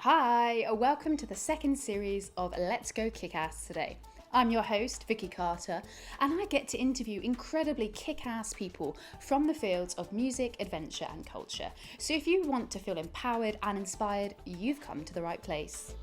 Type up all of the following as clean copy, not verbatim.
Hi, welcome to the second series of Let's Go Kickass today. I'm your host, Vicky Carter, and I get to interview incredibly kick-ass people from the fields of music, adventure and culture. So if you want to feel empowered and inspired, you've come to the right place.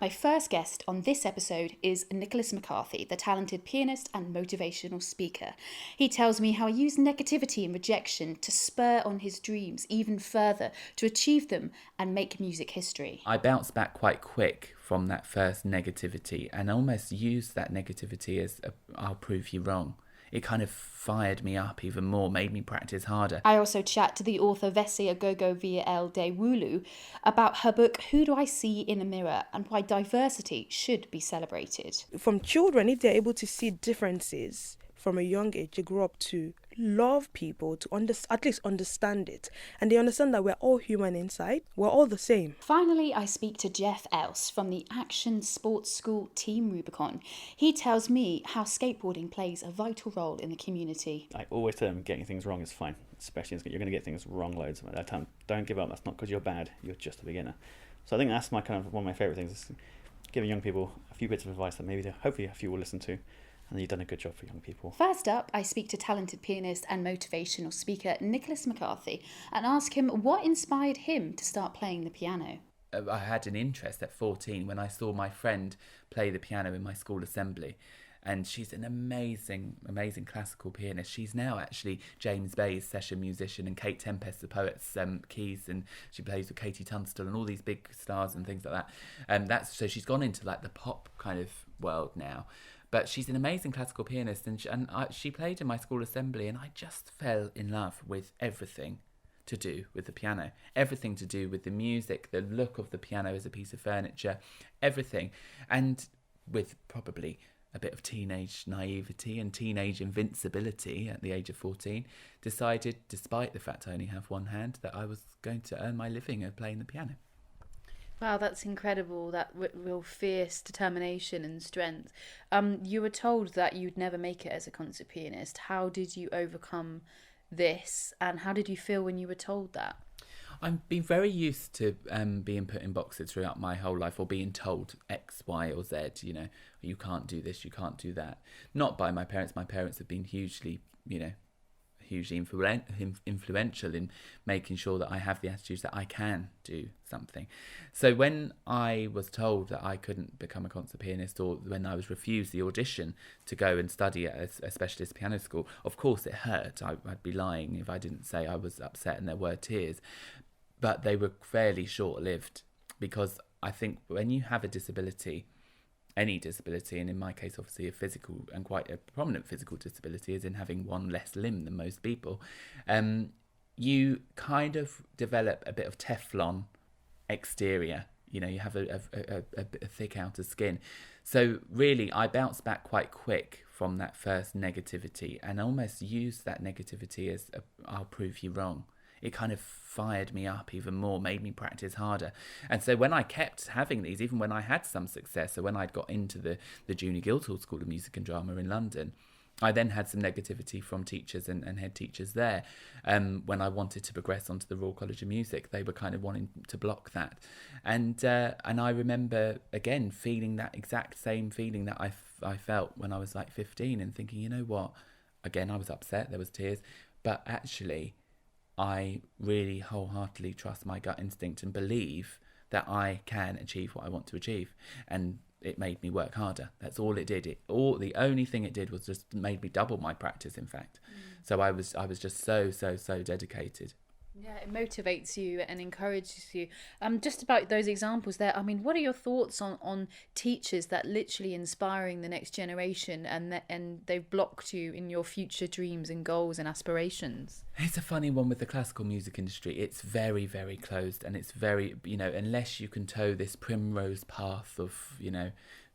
My first guest on this episode is Nicholas McCarthy, the talented pianist and motivational speaker. He tells me how he used negativity and rejection to spur on his dreams even further, to achieve them and make music history. I bounced back quite quick from that first negativity and almost used that negativity as I'll prove you wrong. It kind of fired me up even more, made me practice harder. I also chat to the author Vese Aladewolu about her book, Who Do I See in the Mirror, and why diversity should be celebrated. From children, if they're able to see differences from a young age, they grow up to love people, to at least understand it. And they understand that we're all human inside. We're all the same. Finally, I speak to Geoff Else from the action sports school Team Rubicon. He tells me how skateboarding plays a vital role in the community. I always tell them getting things wrong is fine, especially you're going to get things wrong loads of that time. Don't give up. That's not because you're bad. You're just a beginner. So I think that's one of my favourite things is giving young people a few bits of advice that maybe hopefully a few will listen to. And you've done a good job for young people. First up, I speak to talented pianist and motivational speaker Nicholas McCarthy and ask him what inspired him to start playing the piano. I had an interest at 14 when I saw my friend play the piano in my school assembly. And she's an amazing classical pianist. She's now actually James Bay's session musician and Kate Tempest, the poet's keys, and she plays with Katie Tunstall and all these big stars and things like that. So she's gone into like the pop kind of world now. But she's an amazing classical pianist, and she played in my school assembly, and I just fell in love with everything to do with the piano. Everything to do with the music, the look of the piano as a piece of furniture, everything. And with probably a bit of teenage naivety and teenage invincibility at the age of 14, decided, despite the fact I only have one hand, that I was going to earn my living at playing the piano. Wow, that's incredible, that real fierce determination and strength. You were told that you'd never make it as a concert pianist. How did you overcome this, and how did you feel when you were told that? I've been very used to being put in boxes throughout my whole life, or being told X, Y or Z, you can't do this, you can't do that. Not by my parents. My parents have been hugely influential in making sure that I have the attitudes that I can do something. So when I was told that I couldn't become a concert pianist, or when I was refused the audition to go and study at a specialist piano school, of course it hurt. I'd be lying if I didn't say I was upset and there were tears. But they were fairly short-lived, because I think when you have a disability, any disability, and in my case obviously a physical and quite a prominent physical disability, as in having one less limb than most people, you kind of develop a bit of Teflon exterior. You have a thick outer skin. So really I bounced back quite quick from that first negativity and almost used that negativity as I'll prove you wrong. It kind of fired me up even more, made me practice harder. And so when I kept having these, even when I had some success, so when I'd got into the Junior Guildhall School of Music and Drama in London, I then had some negativity from teachers and head teachers there. When I wanted to progress onto the Royal College of Music, they were kind of wanting to block that. And I remember, again, feeling that exact same feeling that I felt when I was like 15 and thinking, you know what? Again, I was upset, there was tears, but actually I really wholeheartedly trust my gut instinct and believe that I can achieve what I want to achieve. And it made me work harder. That's all it did. The only thing it did was just made me double my practice, in fact. So I was just so dedicated. Yeah, it motivates you and encourages you. Just about those examples there, I mean, what are your thoughts on teachers that literally inspiring the next generation and they've blocked you in your future dreams and goals and aspirations? It's a funny one with the classical music industry. It's very, very closed, and it's very, unless you can toe this primrose path of,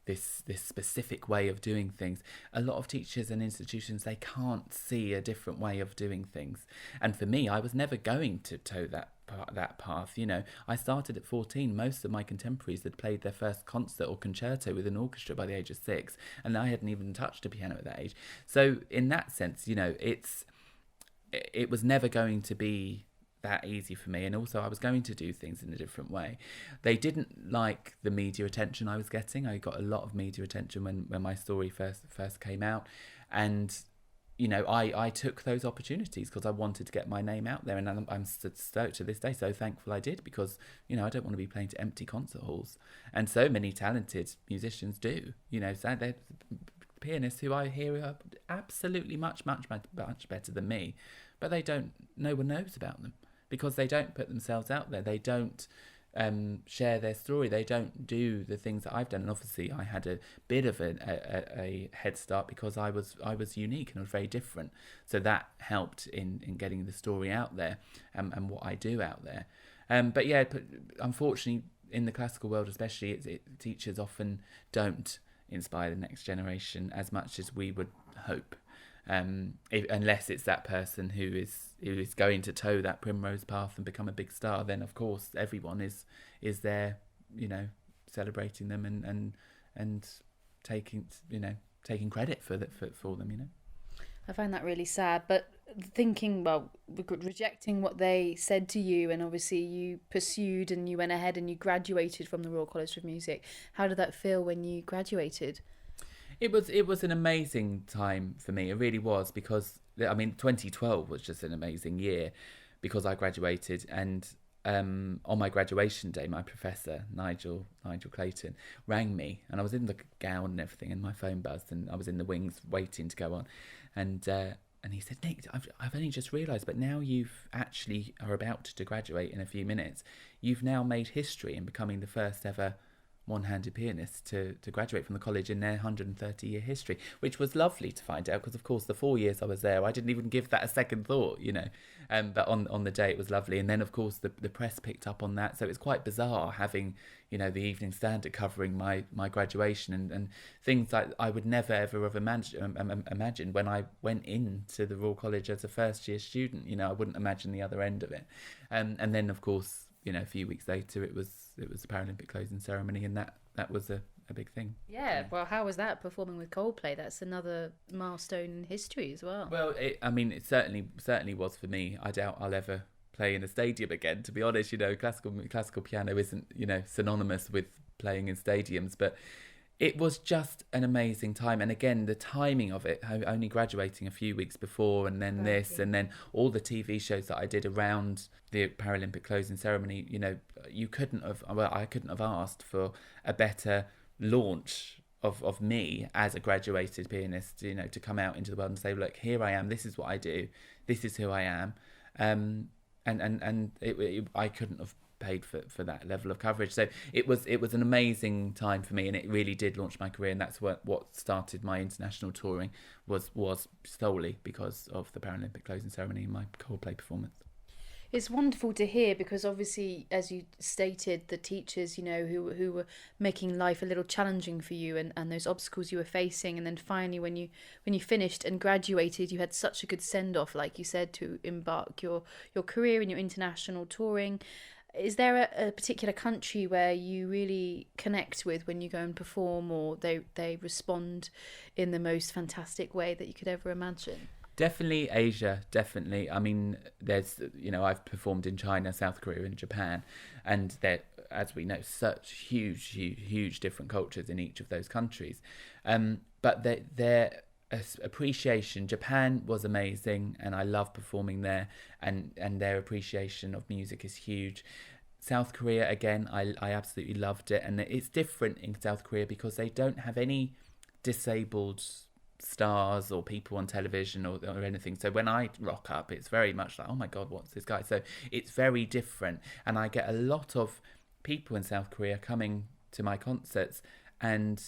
this specific way of doing things, a lot of teachers and institutions, they can't see a different way of doing things. And for me, I was never going to toe that path. I started at 14. Most of my contemporaries had played their first concert or concerto with an orchestra by the age of 6, and I hadn't even touched a piano at that age. So in that sense, it was never going to be that easy for me, and also I was going to do things in a different way. They didn't like the media attention I was getting. I got a lot of media attention when my story first came out, and I took those opportunities because I wanted to get my name out there, and I'm so to this day so thankful I did, because I don't want to be playing to empty concert halls, and so many talented musicians do. So they're pianists who I hear are absolutely much better than me, but no one knows about them because they don't put themselves out there. They don't share their story. They don't do the things that I've done. And obviously I had a bit of a head start because I was unique and I was very different. So that helped in getting the story out there and what I do out there. But unfortunately, in the classical world especially, teachers often don't inspire the next generation as much as we would hope. Unless it's that person who is going to toe that primrose path and become a big star, then of course everyone is there, celebrating them and taking credit for them. I find that really sad, but thinking, rejecting what they said to you, and obviously you pursued and you went ahead and you graduated from the Royal College of Music. How did that feel when you graduated? It was an amazing time for me. It really was, because 2012 was just an amazing year because I graduated, and on my graduation day, my professor Nigel Clayton rang me, and I was in the gown and everything, and my phone buzzed, and I was in the wings waiting to go on, and he said, "Nick, I've only just realised, but now you've actually are about to graduate in a few minutes. You've now made history in becoming the first ever one-handed pianist to graduate from the college in their 130-year history," which was lovely to find out, because of course the 4 years I was there, I didn't even give that a second thought, but on the day it was lovely. And then of course the press picked up on that, so it's quite bizarre having the Evening Standard covering my graduation and things like I would never ever have imagined when I went into the Royal College as a first year student. I wouldn't imagine the other end of it. And then of course a few weeks later it was the Paralympic closing ceremony, and that was a big thing. Yeah, well, how was that performing with Coldplay? That's another milestone in history as well. Well, it certainly was for me. I doubt I'll ever play in a stadium again, to be honest. Classical piano isn't synonymous with playing in stadiums, but it was just an amazing time. And again, the timing of it, only graduating a few weeks before, and then and then all the TV shows that I did around the Paralympic closing ceremony, I couldn't have asked for a better launch of me as a graduated pianist, to come out into the world and say, look, here I am, this is what I do, this is who I am. I couldn't have paid for that level of coverage. So it was an amazing time for me, and it really did launch my career, and that's what started my international touring was solely because of the Paralympic closing ceremony and my Coldplay performance. It's wonderful to hear, because obviously, as you stated, the teachers, who were making life a little challenging for you, and those obstacles you were facing, and then finally when you finished and graduated, you had such a good send-off, like you said, to embark your career in your international touring. Is there a particular country where you really connect with when you go and perform, or they respond in the most fantastic way that you could ever imagine? Definitely Asia, definitely. There's, I've performed in China, South Korea and Japan, and they're, as we know, such huge different cultures in each of those countries. But their appreciation, Japan was amazing, and I love performing there, and their appreciation of music is huge. South Korea, again, I absolutely loved it, and it's different in South Korea because they don't have any disabled stars or people on television or anything. So when I rock up, it's very much like, oh my God, what's this guy? So it's very different, and I get a lot of people in South Korea coming to my concerts and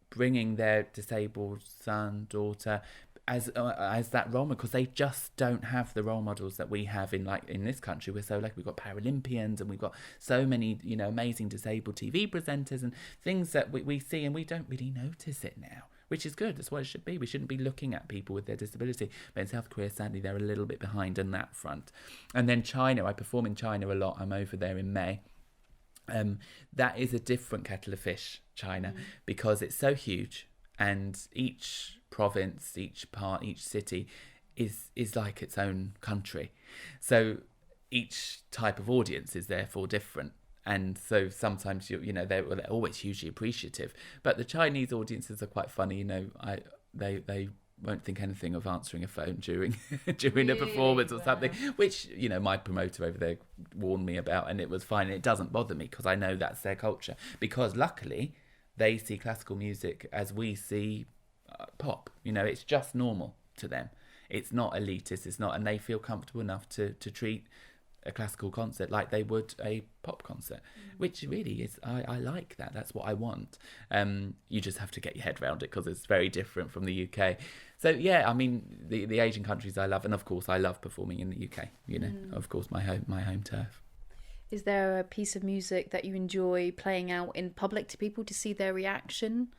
bringing their disabled son, daughter as that role model, because they just don't have the role models that we have in this country. We're so lucky. We've got Paralympians, and we've got so many amazing disabled TV presenters and things that we see, and we don't really notice it now, which is good. That's what it should be. We shouldn't be looking at people with their disability. But in South Korea, sadly, they're a little bit behind on that front. And then China, I perform in China a lot. I'm over there in May. That is a different kettle of fish, China, because it's so huge, and each province, each part, each city is like its own country. So each type of audience is therefore different. And so sometimes they're always hugely appreciative, but the Chinese audiences are quite funny. They won't think anything of answering a phone during a performance or something, which my promoter over there warned me about, and it was fine. It doesn't bother me because I know that's their culture. Because luckily, they see classical music as we see pop. It's just normal to them. It's not elitist. It's not, and they feel comfortable enough to treat a classical concert like they would a pop concert, which really is, I like that. That's what I want. You just have to get your head around it because it's very different from the UK. So yeah, I mean, the Asian countries I love, and of course I love performing in the UK. Of course my home turf. Is there a piece of music that you enjoy playing out in public to people to see their reaction?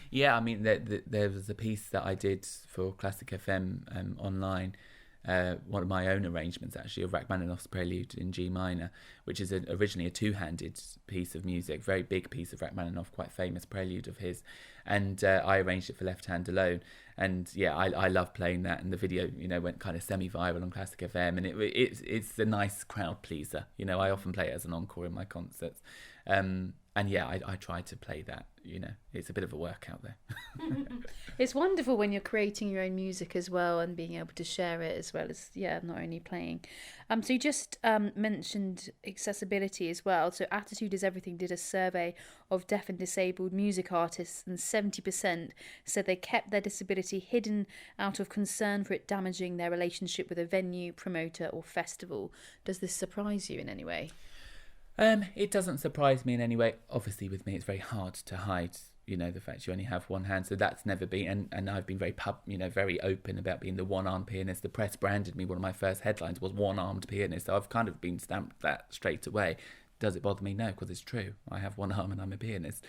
Yeah, I mean, there was a piece that I did for Classic FM online, one of my own arrangements actually, of Rachmaninoff's Prelude in G minor, which is originally a two-handed piece of music, very big piece of Rachmaninoff, quite famous prelude of his, and I arranged it for left hand alone. And yeah, I love playing that, and the video went kind of semi-viral on Classic FM, and it's a nice crowd pleaser. I often play it as an encore in my concerts, and yeah, I try to play that. It's a bit of a workout there. It's wonderful when you're creating your own music as well and being able to share it as well as, not only playing. So you just mentioned accessibility as well. So Attitude is Everything did a survey of deaf and disabled music artists, and 70% said they kept their disability hidden out of concern for it damaging their relationship with a venue, promoter or festival. Does this surprise you in any way? It doesn't surprise me in any way. Obviously, with me, it's very hard to hide, the fact you only have one hand. So that's never been, and I've been very very open about being the one-armed pianist. The press branded me, one of my first headlines was one-armed pianist. So I've kind of been stamped that straight away. Does it bother me? No, because it's true. I have one arm and I'm a pianist.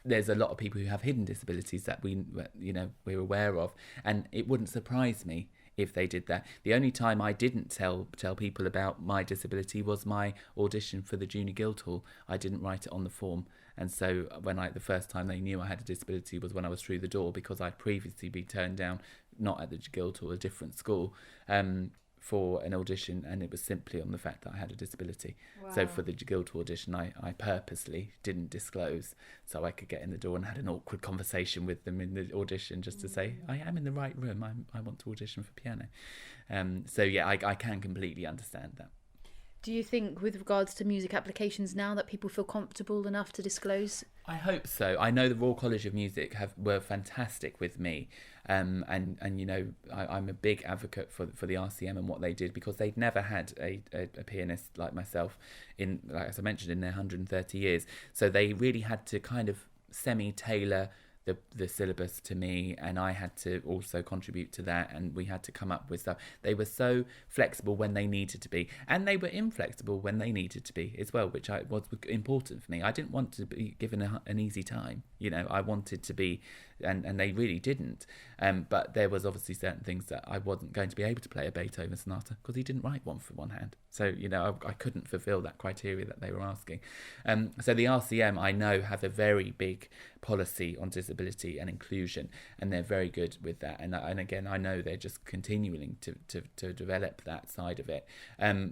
There's a lot of people who have hidden disabilities that we're aware of, and it wouldn't surprise me if they did that. The only time I didn't tell people about my disability was my audition for the Junior Guildhall. I didn't write it on the form, and so the first time they knew I had a disability was when I was through the door, because I'd previously been turned down, not at the Guildhall, a different school, for an audition, and it was simply on the fact that I had a disability. Wow. So for the Guildhall audition, I purposely didn't disclose, so I could get in the door and had an awkward conversation with them in the audition, just to say, I am in the right room, I want to audition for piano. So yeah, I can completely understand that. Do you think, with regards to music applications now, that people feel comfortable enough to disclose? I hope so. I know the Royal College of Music were fantastic with me, and I'm a big advocate for the RCM and what they did, because they'd never had a pianist like myself as I mentioned, in their 130 years. So they really had to kind of semi-tailor the syllabus to me, and I had to also contribute to that, and we had to come up with stuff. They were so flexible when they needed to be, and they were inflexible when they needed to be as well, which was important for me. I didn't want to be given an easy time. I wanted to be, and they really didn't. But there was obviously certain things that I wasn't going to be able to play a Beethoven sonata because he didn't write one for one hand. So, I couldn't fulfill that criteria that they were asking. So the RCM, I know, have a very big policy on disability and inclusion, and they're very good with that. And again, I know they're just continuing to develop that side of it.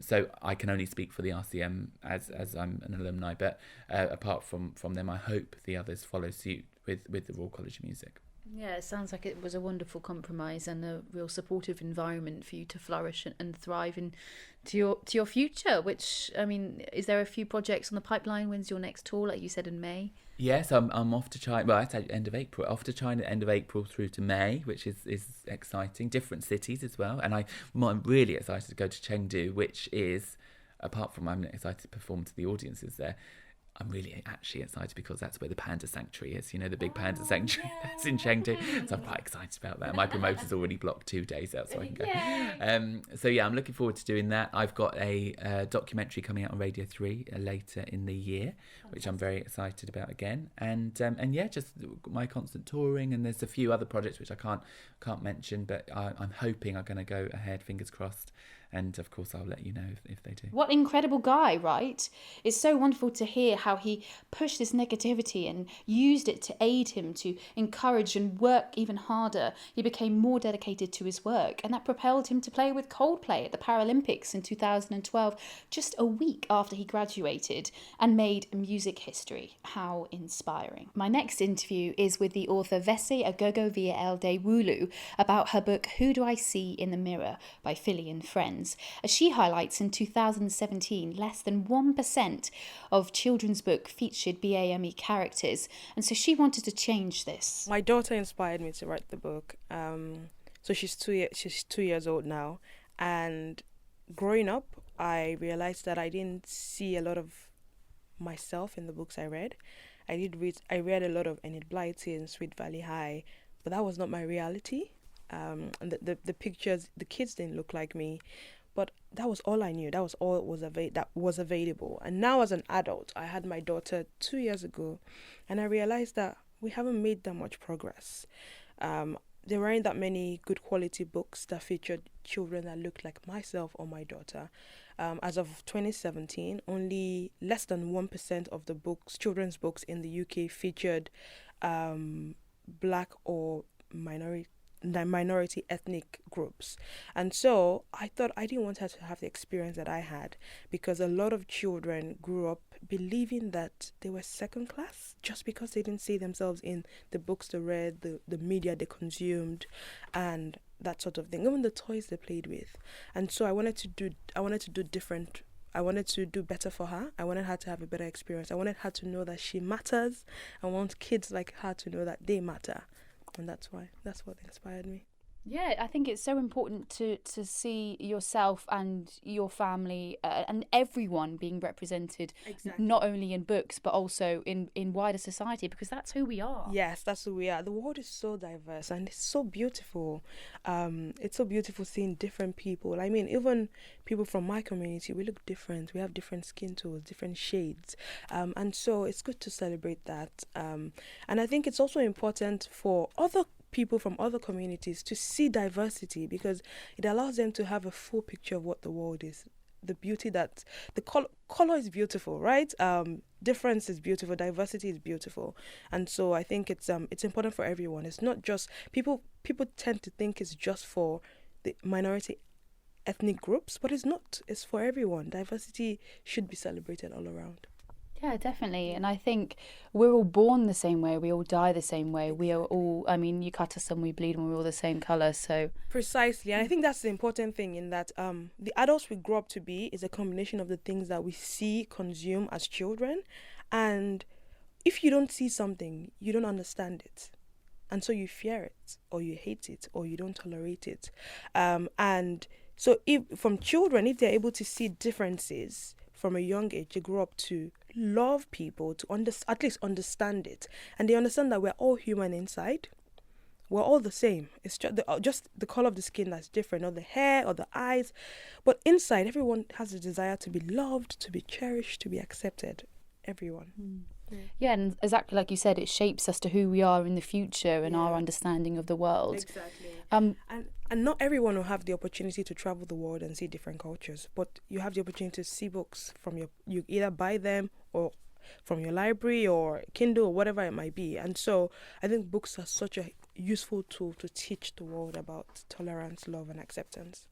So I can only speak for the RCM as I'm an alumni, but apart from them, I hope the others follow suit with the Royal College of Music. Yeah, it sounds like it was a wonderful compromise and a real supportive environment for you to flourish and thrive to your future, which, I mean, is there a few projects on the pipeline? When's your next tour, like you said, in May? Yes, I'm off to China. Well, at end of April. Off to China at end of April through to May, which is exciting. Different cities as well. And I'm really excited to go to Chengdu, which is, apart from I'm excited to perform to the audiences there, I'm really actually excited because that's where the panda sanctuary is, the big panda sanctuary that's in Chengdu. So I'm quite excited about that. My promoter's already blocked 2 days out so I can go. So yeah, I'm looking forward to doing that. I've got a documentary coming out on Radio 3 later in the year, which I'm very excited about again. And yeah, just my constant touring, and there's a few other projects which I can't mention, but I'm hoping are going to go ahead, fingers crossed. And of course, I'll let you know if they do. What an incredible guy, right? It's so wonderful to hear how he pushed this negativity and used it to aid him to encourage and work even harder. He became more dedicated to his work, and that propelled him to play with Coldplay at the Paralympics in 2012, just a week after he graduated, and made music history. How inspiring. My next interview is with the author Vese Aladewolu about her book Who Do I See in the Mirror by Philly and Friends. As she highlights, in 2017, less than 1% of children's book featured BAME characters, and so she wanted to change this. My daughter inspired me to write the book. So she's 2 years old now, and growing up, I realized that I didn't see a lot of myself in the books I read. I read a lot of Enid Blyton and Sweet Valley High, but that was not my reality. And the pictures, the kids didn't look like me, but that was all I knew. That was all that was available. And now as an adult, I had my daughter 2 years ago, and I realized that we haven't made that much progress. There weren't that many good quality books that featured children that looked like myself or my daughter. As of 2017, only less than 1% of the children's books in the UK featured Black or minority ethnic groups. And so I thought I didn't want her to have the experience that I had, because a lot of children grew up believing that they were second class just because they didn't see themselves in the books they read, the media they consumed, and that sort of thing, even the toys they played with. And so I wanted to do different. I wanted to do better for her. I wanted her to have a better experience. I wanted her to know that she matters. I want kids like her to know that they matter. And that's what inspired me. Yeah, I think it's so important to see yourself and your family and everyone being represented, Exactly. not only in books but also in wider society, because that's who we are. Yes, that's who we are. The world is so diverse and it's so beautiful. It's so beautiful seeing different people. I mean, even people from my community, we look different. We have different skin tones, different shades. And so it's good to celebrate that. And I think it's also important for other people from other communities to see diversity, because it allows them to have a full picture of what the world is. The beauty that the color is beautiful, right? Difference is beautiful, diversity is beautiful, and so I think it's important for everyone. It's not just people tend to think it's just for the minority ethnic groups, but it's not. It's for everyone. Diversity should be celebrated all around. Yeah, definitely. And I think we're all born the same way. We all die the same way. We are all, I mean, you cut us and we bleed and we're all the same colour. So Precisely. And I think that's the important thing, in that the adults we grow up to be is a combination of the things that we see, consume as children. And if you don't see something, you don't understand it. And so you fear it, or you hate it, or you don't tolerate it. And so if they're able to see differences from a young age, they grow up to love people, to at least understand it, and they understand that we're all human inside. We're all the same. It's just the color of the skin that's different, or the hair, or the eyes, but inside, everyone has a desire to be loved, to be cherished, to be accepted. Everyone. yeah, and exactly like you said, it shapes us to who we are in the future and our understanding of the world. Exactly. Um, And not everyone will have the opportunity to travel the world and see different cultures, but you have the opportunity to see books you either buy them or from your library or Kindle or whatever it might be. And so I think books are such a useful tool to teach the world about tolerance, love, and acceptance.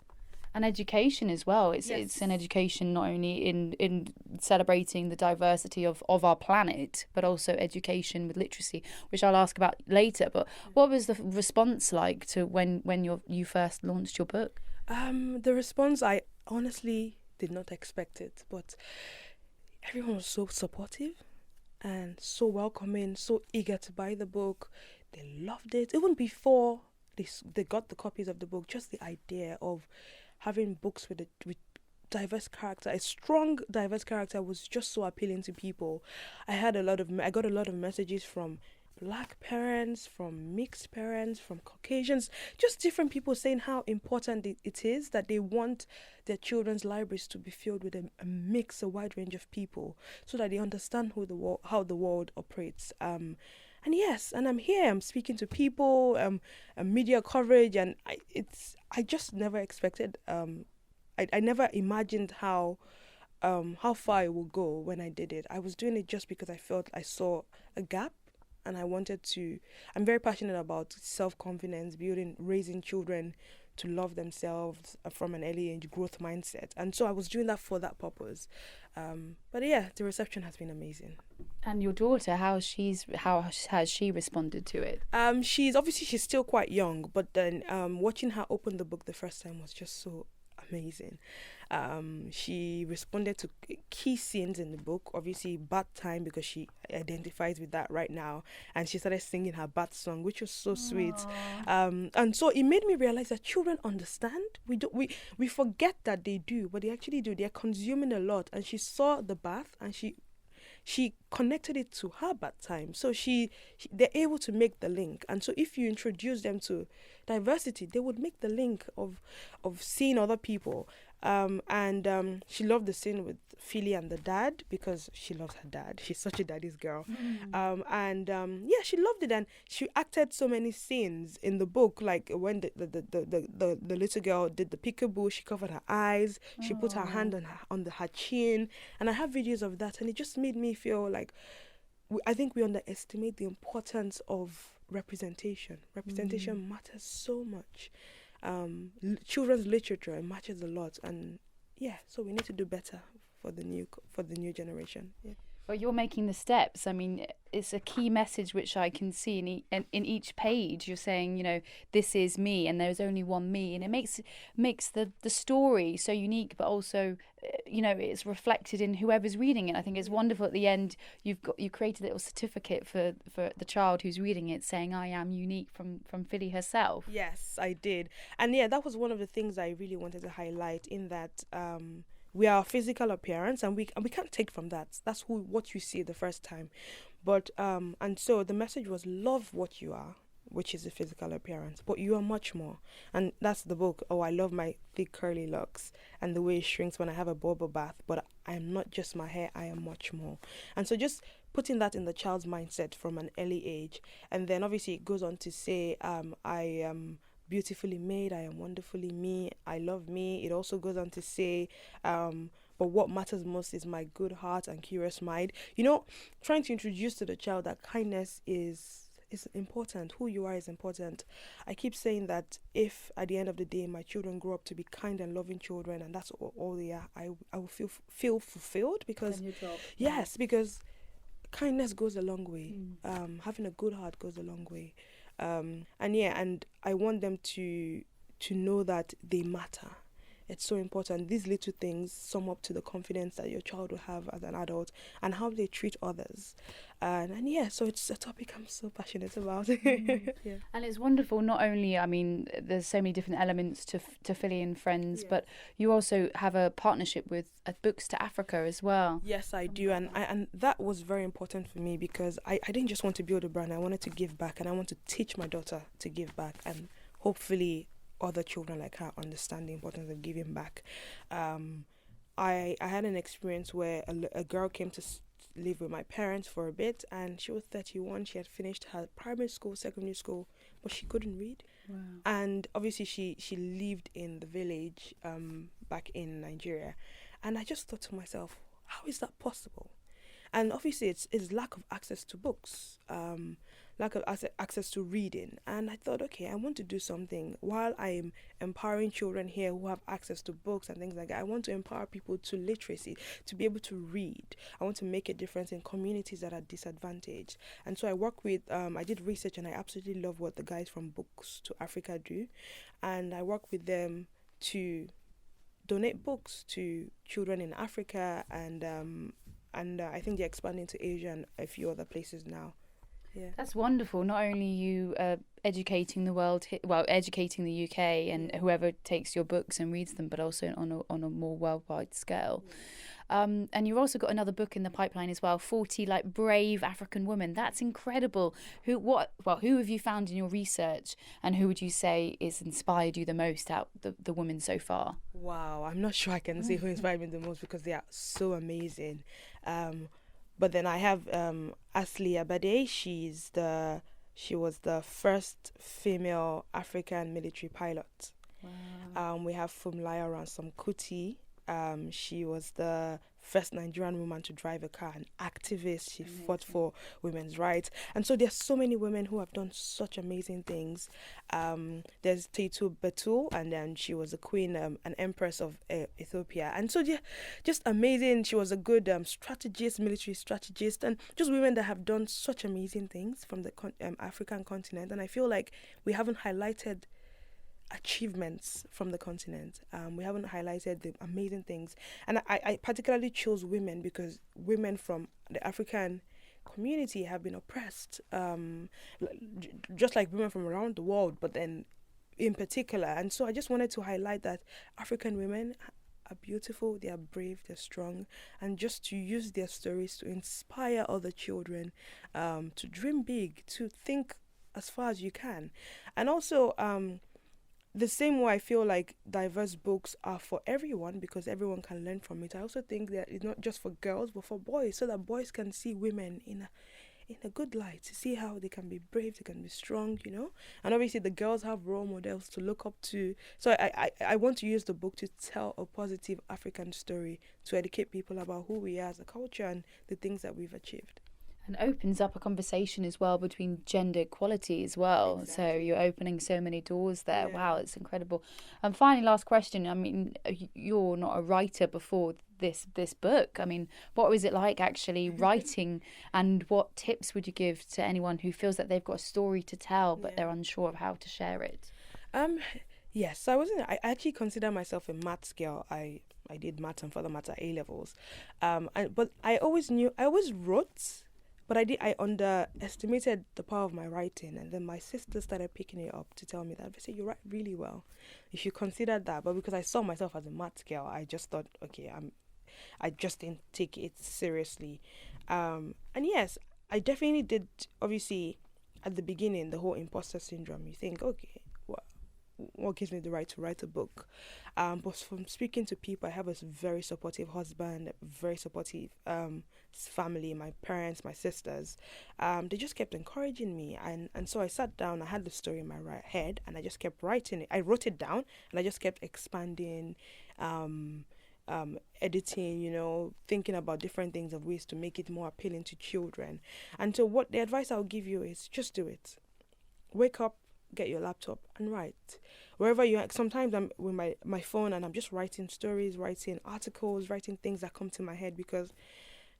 and education as well. It's an education not only in celebrating the diversity of our planet, but also education with literacy, which I'll ask about later. But what was the response like to when you first launched your book? The response, I honestly did not expect it, but everyone was so supportive and so welcoming, so eager to buy the book. They loved it. Even before they got the copies of the book, just the idea of having books with diverse character, a strong diverse character, was just so appealing to people. I got a lot of messages from Black parents, from mixed parents, from Caucasians, just different people saying how important it is that they want their children's libraries to be filled with a wide range of people, so that they understand how the world operates. And I'm here. I'm speaking to people, media coverage, and I just never expected I never imagined how far it would go when I did it. I was doing it just because I felt I saw a gap, and I wanted to. I'm very passionate about self-confidence, raising children to love themselves from an early age, growth mindset, and so I was doing that for that purpose. But yeah, the reception has been amazing. And your daughter, how has she responded to it? She's still quite young, but then watching her open the book the first time was just so amazing. She responded to key scenes in the book, obviously bath time, because she identifies with that right now, and she started singing her bath song, which was so sweet. And so it made me realize that children understand. We forget that they do, but they actually do. They're consuming a lot, and she saw the bath, and she connected it to her bath time. So they're able to make the link. And so if you introduce them to diversity, they would make the link of seeing other people. She loved the scene with Philly and the dad, because she loves her dad. She's such a daddy's girl. She loved it, and she acted so many scenes in the book, like when the little girl did the peekaboo, she covered her eyes, she put her hand on her chin, and I have videos of that, and it just made me feel like I think we underestimate the importance of representation. Representation matters so much. Children's literature matters a lot, and so we need to do better for the new generation. Well, you're making the steps. I mean, it's a key message which I can see in each page. You're saying, this is me, and there's only one me, and it makes the story so unique, but also, it's reflected in whoever's reading it. I think it's wonderful. At the end, you created a little certificate for the child who's reading it, saying, "I am unique," from Philly herself. Yes, I did, and that was one of the things I really wanted to highlight. In that. We are physical appearance, and we can't take from that. That's what you see the first time, but and so the message was love what you are, which is a physical appearance, but you are much more, and that's the book. Oh, I love my thick curly locks and the way it shrinks when I have a bubble bath, but I am not just my hair. I am much more, and so just putting that in the child's mindset from an early age, and then obviously it goes on to say, I am beautifully made, I am wonderfully me, I love me. It also goes on to say, but what matters most is my good heart and curious mind. Trying to introduce to the child that kindness is important. Who you are is important. I keep saying that if at the end of the day my children grow up to be kind and loving children, and that's all they are, I will feel fulfilled, because because kindness goes a long way. Having a good heart goes a long way. And I want them to know that they matter. It's so important. These little things sum up to the confidence that your child will have as an adult, and how they treat others. So it's a topic I'm so passionate about. And it's wonderful. Not only, there's so many different elements to Philly and Friends, but you also have a partnership with Books to Africa as well. Yes, I do, and that was very important for me, because I didn't just want to build a brand. I wanted to give back, and I want to teach my daughter to give back, and hopefully other children like her understand the importance of giving back. I had an experience where a girl came to live with my parents for a bit, and she was 31. She had finished her primary school, secondary school, but she couldn't read. Wow. And obviously she lived in the village back in Nigeria, and I just thought to myself, how is that possible? And obviously it's lack of access to books, lack of access to reading. And I thought, okay, I want to do something. While I'm empowering children here who have access to books and things like that, I want to empower people to literacy, to be able to read. I want to make a difference in communities that are disadvantaged. And so I work with, I did research, and I absolutely love what the guys from Books to Africa do. And I work with them to donate books to children in Africa, and I think they're expanding to Asia and a few other places now. Yeah, that's wonderful. Not only you educating the world, educating the UK and whoever takes your books and reads them, but also on a more worldwide scale. And you've also got another book in the pipeline as well, 40 brave African women. That's incredible. Who have you found in your research, and who would you say has inspired you the most out the women so far? Wow, I'm not sure I can say who inspired me the most, because they are so amazing. But then I have Asli Abade. She was the first female African military pilot. Wow. We have Funmilayo Ransome-Kuti. She was the first Nigerian woman to drive a car, an activist. She fought for women's rights. And so there's so many women who have done such amazing things. There's Teitu Betul, and then she was a queen, an empress of Ethiopia. And so just amazing. She was a good strategist, military strategist, and just women that have done such amazing things from the African continent. And I feel like we haven't highlighted achievements from the continent. We haven't highlighted the amazing things, and I particularly chose women because women from the African community have been oppressed, just like women from around the world, but then in particular. And so I just wanted to highlight that African women are beautiful, they are brave, they're strong, and just to use their stories to inspire other children to dream big, to think as far as you can. And also the same way I feel like diverse books are for everyone because everyone can learn from it. I also think that it's not just for girls but for boys, so that boys can see women in a good light, to see how they can be brave, they can be strong, And obviously the girls have role models to look up to. So I want to use the book to tell a positive African story, to educate people about who we are as a culture and the things that we've achieved. And opens up a conversation as well between gender equality as well. Exactly. So you're opening so many doors there. Yeah. Wow, it's incredible. And finally, last question. I mean, you're not a writer before this book. I mean, what was it like actually writing, and what tips would you give to anyone who feels that they've got a story to tell but they're unsure of how to share it? Yes, so I actually consider myself a maths girl. I did maths and further maths at A-levels. But I always wrote. But I underestimated the power of my writing, and then my sister started picking it up to tell me that, Vese, you write really well. You should consider that. But because I saw myself as a maths girl, I just thought, okay, I just didn't take it seriously. And yes, I definitely did. Obviously, at the beginning, the whole imposter syndrome. You think, okay, what gives me the right to write a book? But from speaking to people, I have a very supportive husband, very supportive family, my parents, my sisters. They just kept encouraging me, and so I sat down. I had the story in my head, and I just kept writing it. I wrote it down, and I just kept expanding, editing, thinking about different things of ways to make it more appealing to children. And so what the advice I'll give you is just do it. Wake up, get your laptop and write. Wherever you are. Sometimes I'm with my phone and I'm just writing stories, writing articles, writing things that come to my head, because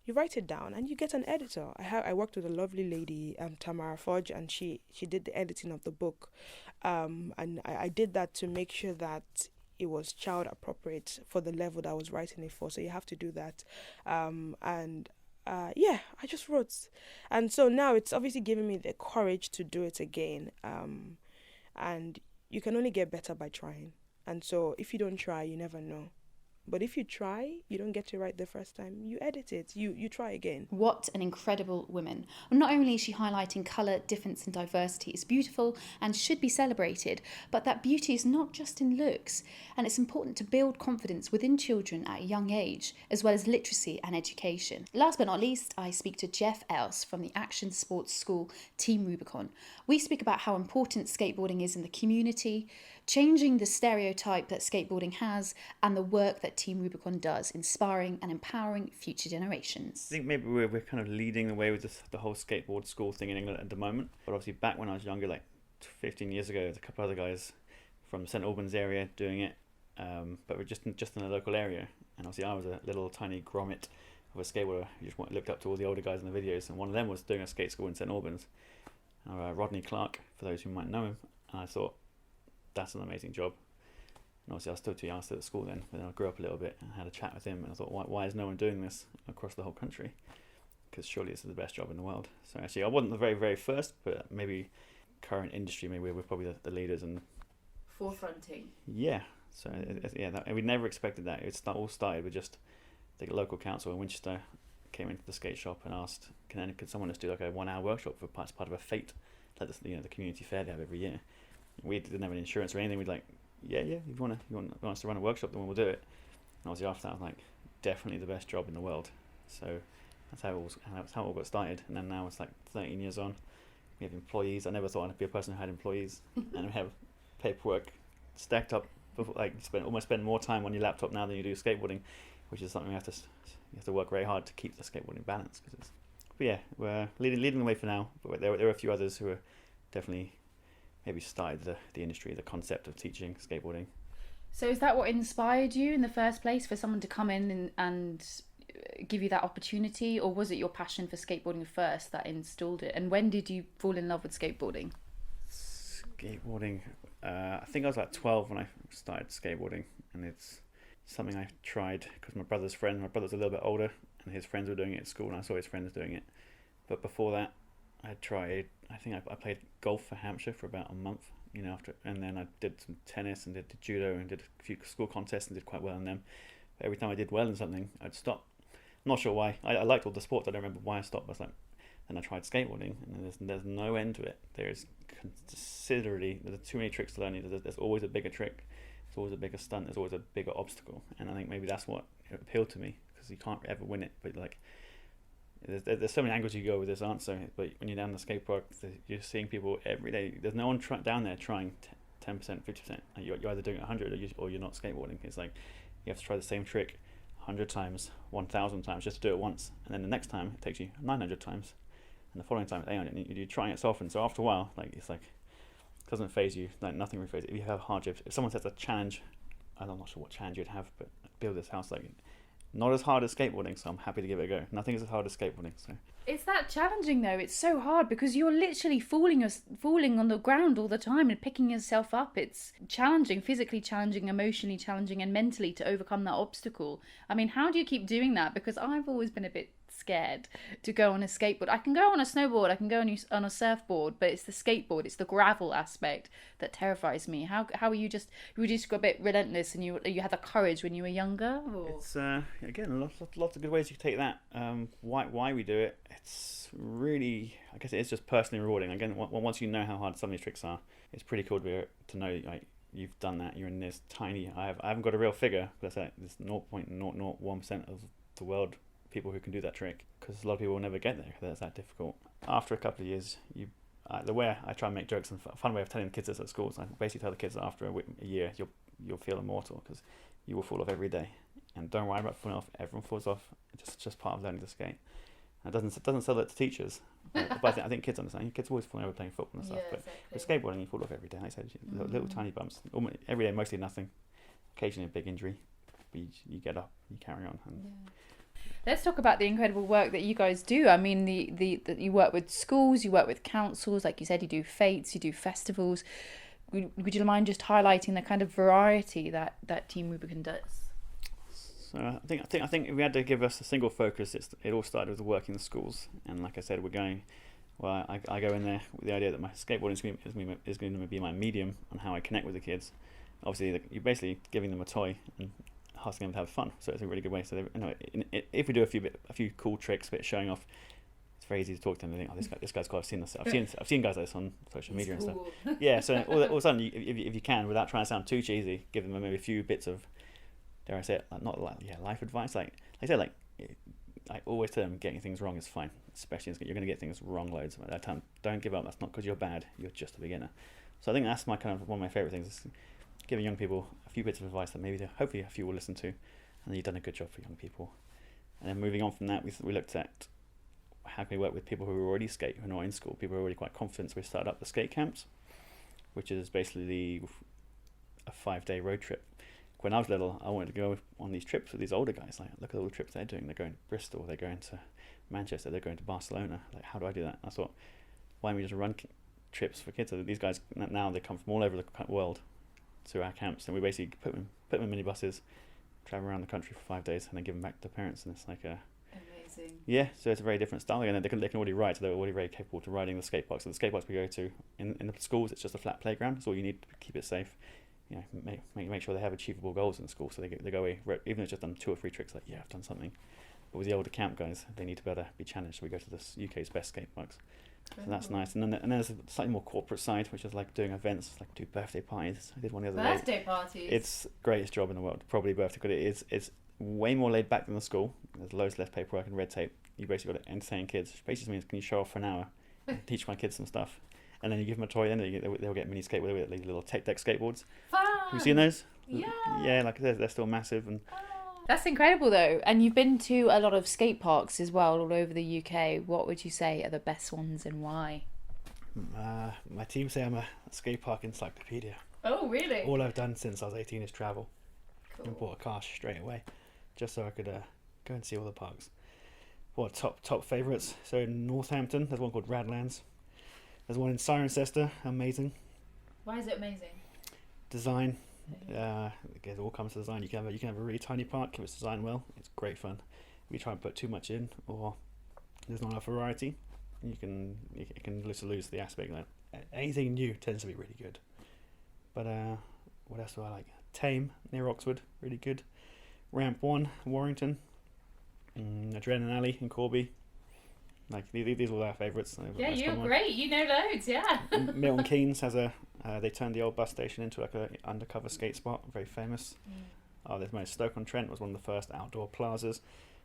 you write it down and you get an editor. I worked with a lovely lady, Tamara Fudge, and she did the editing of the book. And I did that to make sure that it was child appropriate for the level that I was writing it for. So you have to do that. I just wrote. And so now it's obviously giving me the courage to do it again. And you can only get better by trying. And so if you don't try, you never know. But if you try, you don't get it right the first time, you edit it, you try again. What an incredible woman. Not only is she highlighting colour, difference and diversity is beautiful and should be celebrated, but that beauty is not just in looks. And it's important to build confidence within children at a young age, as well as literacy and education. Last but not least, I speak to Geoff Else from the action sports school Team Rubicon. We speak about how important skateboarding is in the community, changing the stereotype that skateboarding has, and the work that Team Rubicon does, inspiring and empowering future generations. I think maybe we're kind of leading the way with the whole skateboard school thing in England at the moment. But obviously back when I was younger, like 15 years ago, there's a couple other guys from St Albans area doing it, but we're just in the local area. And obviously I was a little tiny grommet of a skateboarder who just looked up to all the older guys in the videos, and one of them was doing a skate school in St Albans. Rodney Clark, for those who might know him, and I thought, that's an amazing job. And obviously I was still too young at school then, but then I grew up a little bit and had a chat with him, and I thought, why is no one doing this across the whole country? Because surely this is the best job in the world. So actually I wasn't the very, very first, but maybe current industry, maybe we're probably the leaders and forefronting. Yeah. So we never expected that. It all started with just the local council in Winchester came into the skate shop and asked, could someone just do like a 1 hour workshop for part of a fete, like the community fair they have every year. We didn't have any insurance or anything. We'd like, yeah, if you want us to run a workshop, then we'll do it. And obviously after that, I was like, definitely the best job in the world. So that's how it all got started. And then now it's like 13 years on. We have employees. I never thought I'd be a person who had employees. And we have paperwork stacked up. Like you spend more time on your laptop now than you do skateboarding, which is something you have to work very hard to keep the skateboarding balance. But yeah, we're leading the way for now. But there are a few others who are definitely maybe started the industry, the concept of teaching skateboarding. So is that what inspired you in the first place, for someone to come in and give you that opportunity, or was it your passion for skateboarding first that installed it? And when did you fall in love with skateboarding? Skateboarding, I think I was like 12 when I started skateboarding, and it's something I tried because my brother's a little bit older, and his friends were doing it at school, and I saw his friends doing it. But before that, I played golf for Hampshire for about a month, and then I did some tennis and did judo and did a few school contests and did quite well in them. But every time I did well in something, I'd stop. I'm not sure why. I liked all the sports. I don't remember why I stopped. Then I tried skateboarding, and there's no end to it. There's too many tricks to learn. There's always a bigger trick. There's always a bigger stunt. There's always a bigger obstacle. And I think maybe that's what appealed to me, because you can't ever win it. But like, there's so many angles you go with this answer. But when you're down the skate park, you're seeing people every day. There's no one down there trying 10%, 50%. You're either doing 100 or you're not skateboarding. It's like you have to try the same trick 100 times, 1,000 times just to do it once. And then the next time it takes you 900 times. And the following time, you're trying it so often. So after a while, it doesn't phase you. Like, nothing really phases you. If you have hardships, if someone sets a challenge, I'm not sure what challenge you'd have, but build this house, not as hard as skateboarding, so I'm happy to give it a go. Nothing is as hard as skateboarding. So it's that challenging though. It's so hard because you're literally falling on the ground all the time and picking yourself up. It's challenging, physically challenging, emotionally challenging, and mentally to overcome that obstacle. I mean, how do you keep doing that? Because I've always been a bit scared to go on a skateboard. I can go on a snowboard, I can go on a surfboard, but it's the skateboard, it's the gravel aspect that terrifies me. How are you just got a bit relentless, and you had the courage when you were younger? Or? It's again lots of good ways you can take that. Why we do it? It's really, I guess it is just personally rewarding. Again, once you know how hard some of these tricks are, it's pretty cool to know you've done that. You're in this tiny. I haven't got a real figure, but there's 0.001% of the world people who can do that trick, because a lot of people will never get there. That's that difficult. After a couple of years, the way I try and make jokes, and a fun way of telling kids this at schools, I basically tell the kids that after a year you'll feel immortal, because you will fall off every day, and don't worry about falling off. Everyone falls off. It's just part of learning to skate. And it doesn't sell that to teachers, but I think kids understand. Kids always fall over playing football and stuff, but with skateboarding you fall off every day. Like I said, little tiny bumps, every day, mostly nothing. Occasionally a big injury, but you get up, you carry on. Let's talk about the incredible work that you guys do. I mean, that you work with schools, you work with councils, like you said, you do fetes, you do festivals. Would you mind just highlighting the kind of variety that Team Rubicon does? So I think if we had to give us a single focus, it all started with working in the schools. And like I said, I go in there with the idea that my skateboarding is going to be my medium on how I connect with the kids. Obviously, you're basically giving them a toy and asking them to have fun, so it's a really good way. So if we do a few cool tricks, a bit showing off, it's very easy to talk to them and think, oh, this guy's cool. I've seen this. I've seen guys like this on social media and stuff. Yeah, so all of a sudden, if you can, without trying to sound too cheesy, give them maybe a few bits of, dare I say it, life advice. Like I said, I always tell them, getting things wrong is fine, especially you're going to get things wrong loads at that time. Don't give up. That's not because you're bad. You're just a beginner. So I think that's one of my favorite things. Is giving young people a few bits of advice that hopefully a few will listen to, and then you've done a good job for young people. And then moving on from that, we looked at how can we work with people who already skate, who are not in school, people who are already quite confident. So we started up the skate camps, which is basically a 5-day road trip. When I was little, I wanted to go on these trips with these older guys. Like, look at all the trips they're doing. They're going to Bristol, they're going to Manchester, they're going to Barcelona. Like, how do I do that? I thought, why don't we just run trips for kids? So these guys now, they come from all over the world to our camps, and we basically put them in minibuses, travel around the country for 5 days, and then give them back to the parents. And it's like amazing. Yeah, so it's a very different style. And they can already ride, so they're already very capable to riding the skate parks. So the skate parks we go to in the schools, it's just a flat playground. That's all you need to keep it safe. You know, make sure they have achievable goals in the school, so they go away, even if it's just done 2 or 3 tricks. Like, yeah, I've done something. But with the older camp guys, they need to be able to be challenged. So we go to the UK's best skate parks. So that's nice. And then there's a slightly more corporate side, which is like doing events, like do birthday parties. I did one the other day. Birthday parties. It's the greatest job in the world, probably birthday, because it's way more laid back than the school. There's loads less paperwork and red tape. You basically got to entertain kids, which basically means, can you show off for an hour, and teach my kids some stuff, and then you give them a toy, and they'll get mini skateboard with these little tech deck skateboards. Fun. Have you seen those? Yeah. Yeah, like they're still massive. And That's incredible though. And you've been to a lot of skate parks as well all over the UK. What would you say are the best ones and why? my team say I'm a skate park encyclopedia. Oh, really? All I've done since I was 18 is travel. Cool. And bought a car straight away, just so I could go and see all the parks. What top favourites? So in Northampton, there's one called Radlands. There's one in Cirencester, amazing. Why is it amazing? Design. It all comes to design. You can have a really tiny park if it's designed well. It's great fun. If you try and put too much in, or there's not enough variety, you can lose the aspect that anything new tends to be really good. But what else do I like? Tame near Oxford, really good. Ramp 1, Warrington. Adrenaline Alley in Corby. Like these are all our favourites. Yeah, you're great. You know loads, yeah. Milton Keynes has they turned the old bus station into like a undercover skate spot, very famous. There's Stoke-on-Trent was one of the first outdoor plazas.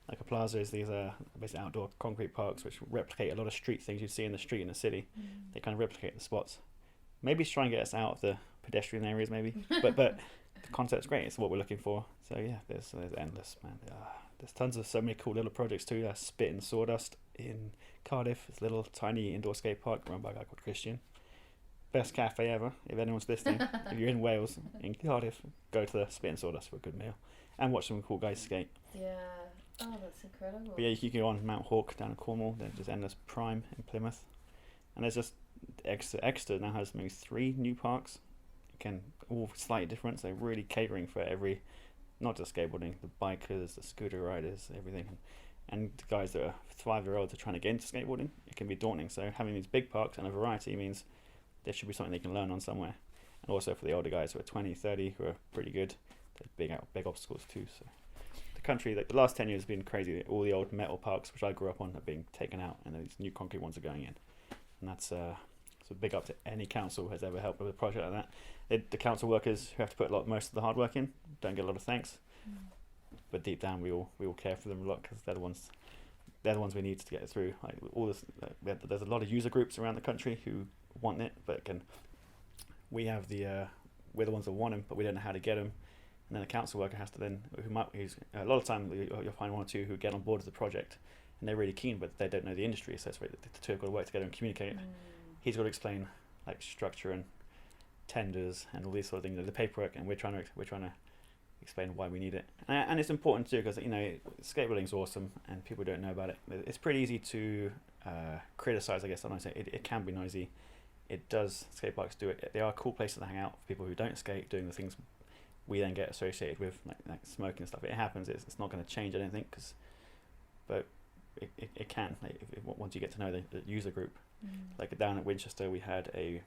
Like a plaza is these basically outdoor concrete parks which replicate a lot of street things you'd see in the street in the city. They kind of replicate the spots. Maybe try and get us out of the pedestrian areas, maybe. but the concept's great. It's what we're looking for. So yeah, there's endless, man. There's tons of so many cool little projects too. Spit and Sawdust in Cardiff. It's a little tiny indoor skate park run by a guy called Christian. Best cafe ever. If anyone's listening, if you're in Wales, in Cardiff, go to the Spit and Sawdust for a good meal and watch some cool guys skate. Yeah. Oh, that's incredible. But yeah, you can go on Mount Hawk down in Cornwall. There's just endless Prime in Plymouth, and there's just Exeter now has maybe 3 new parks. Again, all slightly different. So really catering for every, not just skateboarding, the bikers, the scooter riders, everything, and the guys that are 5-year-olds are trying to get into skateboarding. It can be daunting. So having these big parks and a variety means there should be something they can learn on somewhere. And also for the older guys who are 20, 30, who are pretty good, there's big obstacles too. So the country, the last 10 years has been crazy. All the old metal parks, which I grew up on, are being taken out, and these new concrete ones are going in. And that's so big up to any council who has ever helped with a project like that. The council workers who have to put most of the hard work in don't get a lot of thanks, but deep down we all care for them a lot because they're the ones we need to get through. Like all this, there's a lot of user groups around the country who want it, but we're the ones that want them, but we don't know how to get them. And then the council worker has to a lot of time you'll find 1 or 2 who get on board with the project and they're really keen, but they don't know the industry, so the 2 have got to work together and communicate. He's got to explain like structure and tenders and all these sort of things, the paperwork, and we're trying to explain why we need it. And it's important too because skateboarding's awesome and people don't know about it. It's pretty easy to criticize, I guess. Sometimes it can be noisy. It does. Skate parks do it. They are cool places to hang out for people who don't skate, doing the things we then get associated with, like smoking and stuff. It happens. It's not going to change, I don't think, but it can once you get to know the user group. Like down at Winchester, we had a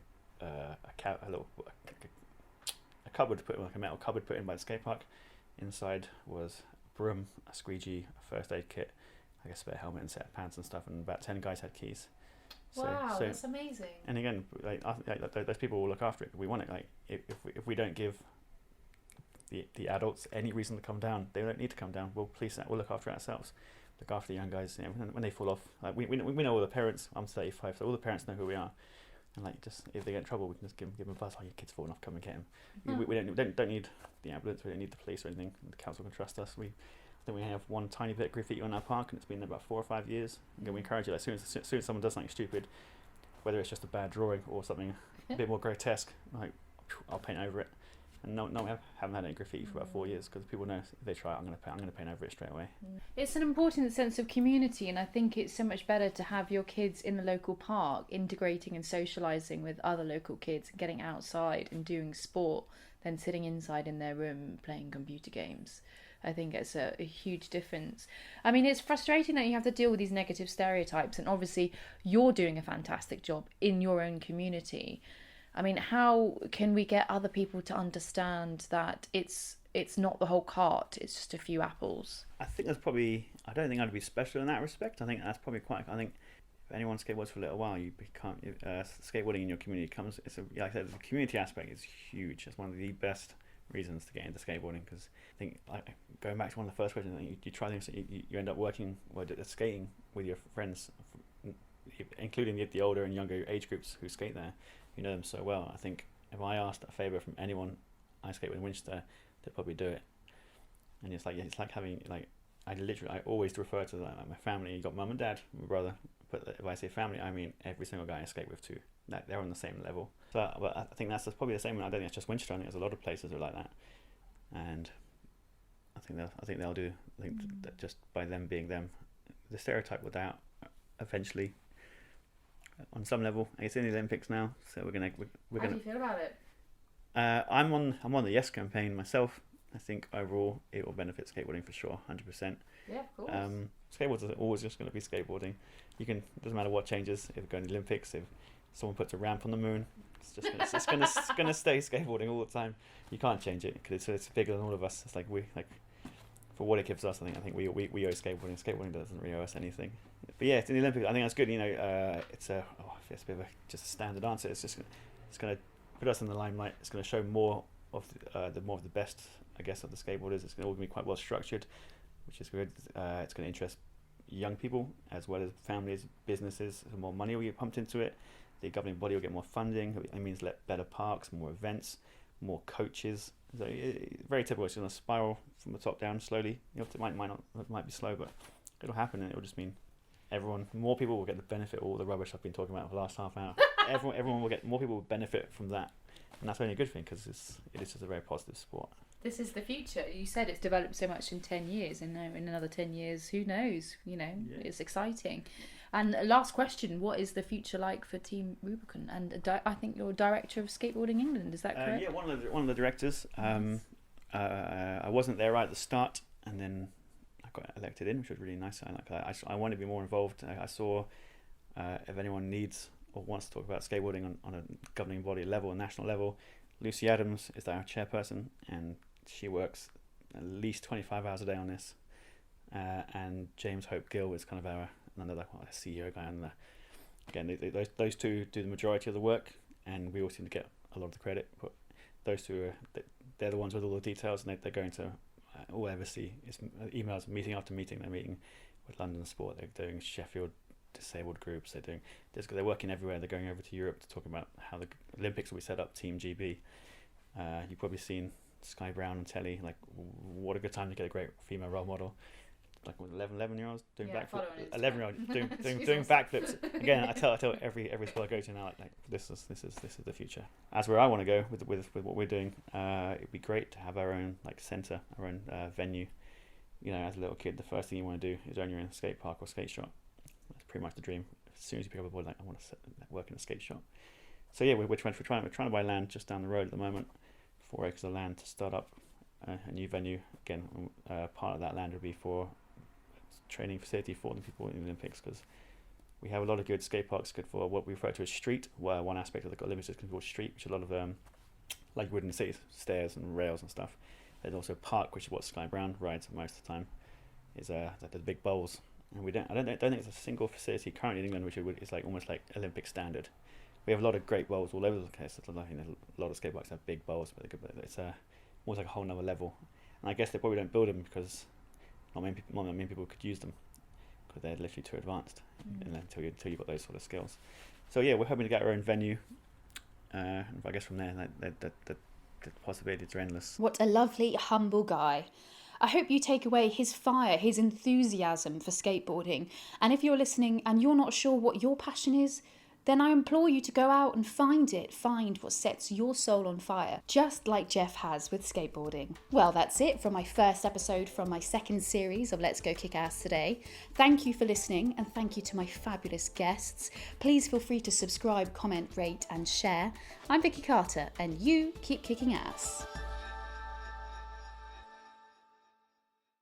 cupboard put in, like a metal cupboard put in by the skate park. Inside was a broom, a squeegee, a first aid kit, like a spare helmet and set of pants and stuff, and about 10 guys had keys. Wow, that's amazing. And again, those people will look after it. We want it. Like if we don't give the adults any reason to come down, they don't need to come down. We'll police that. We'll look after it ourselves. Look after the young guys. When they fall off, like we know all the parents. I'm 35, so all the parents know who we are. And like just if they get in trouble, we can just give them a buzz. Oh, your kid's fallen off. Come and get him. We don't need the ambulance. We don't need the police or anything. The council can trust us. I think we have one tiny bit of graffiti on our park, and it's been there about 4 or 5 years. And we encourage you. Like, as soon as someone does something stupid, whether it's just a bad drawing or something a bit more grotesque, like I'll paint over it. And no, we haven't had any graffiti for about 4 years because people know if they try it, I'm going to paint over it straight away. It's an important sense of community, and I think it's so much better to have your kids in the local park, integrating and socialising with other local kids, and getting outside and doing sport, than sitting inside in their room playing computer games. I think it's a huge difference. I mean, it's frustrating that you have to deal with these negative stereotypes, and obviously you're doing a fantastic job in your own community. I mean, how can we get other people to understand that it's not the whole cart, it's just a few apples? I think I don't think I'd be special in that respect. I think that's probably I think if anyone skateboards for a little while, you become, skateboarding in your community like I said, the community aspect is huge. It's one of the best reasons to get into skateboarding, because I think, going back to one of the first questions, you try things, you end up working, skating with your friends, including the older and younger age groups who skate there. You know them so well. I think if I asked a favour from anyone ice skate in Winchester, they'd probably do it. And it's like having like I always refer to like my family. You got mum and dad, my brother. But if I say family, I mean every single guy I skate with too. Like they're on the same level. So, but I think that's probably the same. I don't think it's just Winchester. I think there's a lot of places that are like that. And I think they'll do. I think that just by them being them, the stereotype will die out eventually. On some level, it's in the Olympics now, so we're gonna. How do you feel about it? I'm on the Yes campaign myself. I think overall it will benefit skateboarding for sure, 100%. Yeah, of course. Skateboarders are always just going to be skateboarding. Doesn't matter what changes. If we go in the Olympics, if someone puts a ramp on the moon, it's going to stay skateboarding all the time. You can't change it because it's bigger than all of us. It's like for what it gives us, I think we owe skateboarding. Skateboarding doesn't really owe us anything. But yeah, it's in the Olympics. I think that's good. It's a bit of just a standard answer. It's going to put us in the limelight. It's going to show more of the best, I guess, of the skateboarders. It's going to all be quite well structured, which is good. It's going to interest young people as well as families, businesses. The more money will get pumped into it, the governing body will get more funding. It means better parks, more events, more coaches. So very typical. It's going to spiral from the top down slowly. It might be slow, but it'll happen, and it'll just mean more people will get the benefit of all the rubbish I've been talking about for the last half hour. Everyone will get more people will benefit from that, and that's only a good thing because it is just a very positive sport. This is the future. You said it's developed so much in 10 years, and in another 10 years, who knows? It's exciting. And last question, what is the future like for Team Rubicon? And I think you're director of Skateboarding England, is that correct? Yeah, one of the directors. I wasn't there right at the start, and then I got elected in, which was really nice. I like that. I want to be more involved. I saw if anyone needs or wants to talk about skateboarding on a governing body level, a national level, Lucy Adams is our chairperson, and she works at least 25 hours a day on this. And James Hope Gill is kind of another CEO guy. And again, those two do the majority of the work, and we all seem to get a lot of the credit. But those two they're the ones with all the details, and they're going to all I ever see is emails, meeting after meeting. They're meeting with London Sport. They're doing Sheffield disabled groups. They're working everywhere. They're going over to Europe to talk about how the Olympics will be set up. Team GB. You've probably seen Sky Brown on telly. Like, what a good time to get a great female role model. Like 11-year-olds doing backflips. 11-year-old doing backflips. Again, I tell every sport I go to now, like this is the future. As where I want to go with what we're doing, it'd be great to have our own centre, our own venue. As a little kid, the first thing you want to do is own your own skate park or skate shop. That's pretty much the dream. As soon as you pick up a board, I want to work in a skate shop. So yeah, we're trying to buy land just down the road at the moment, 4 acres of land to start up a new venue. Again, part of that land would be for training facility for the people in the Olympics, because we have a lot of good skate parks, good for what we refer to as street, where one aspect of the Olympics is called street, which a lot of like you would in the cities, stairs and rails and stuff. There's also park, which is what Sky Brown rides most of the time, is the big bowls. And I don't think there's a single facility currently in England which is like almost like Olympic standard. We have a lot of great bowls all over the place. A lot of skate parks have big bowls, but it's almost like a whole nother level. And I guess they probably don't build them because not many people could use them, because they're literally too advanced until you've got those sort of skills. So yeah, we're hoping to get our own venue, and I guess from there the possibilities are endless. What a lovely, humble guy. I hope you take away his fire, his enthusiasm for skateboarding. And if you're listening and you're not sure what your passion is, then I implore you to go out and find what sets your soul on fire, just like Geoff has with skateboarding. Well, that's it from my first episode from my second series of Let's Go Kickass today. Thank you for listening, and thank you to my fabulous guests. Please feel free to subscribe, comment, rate and share. I'm Vicky Carter, and you keep kicking ass.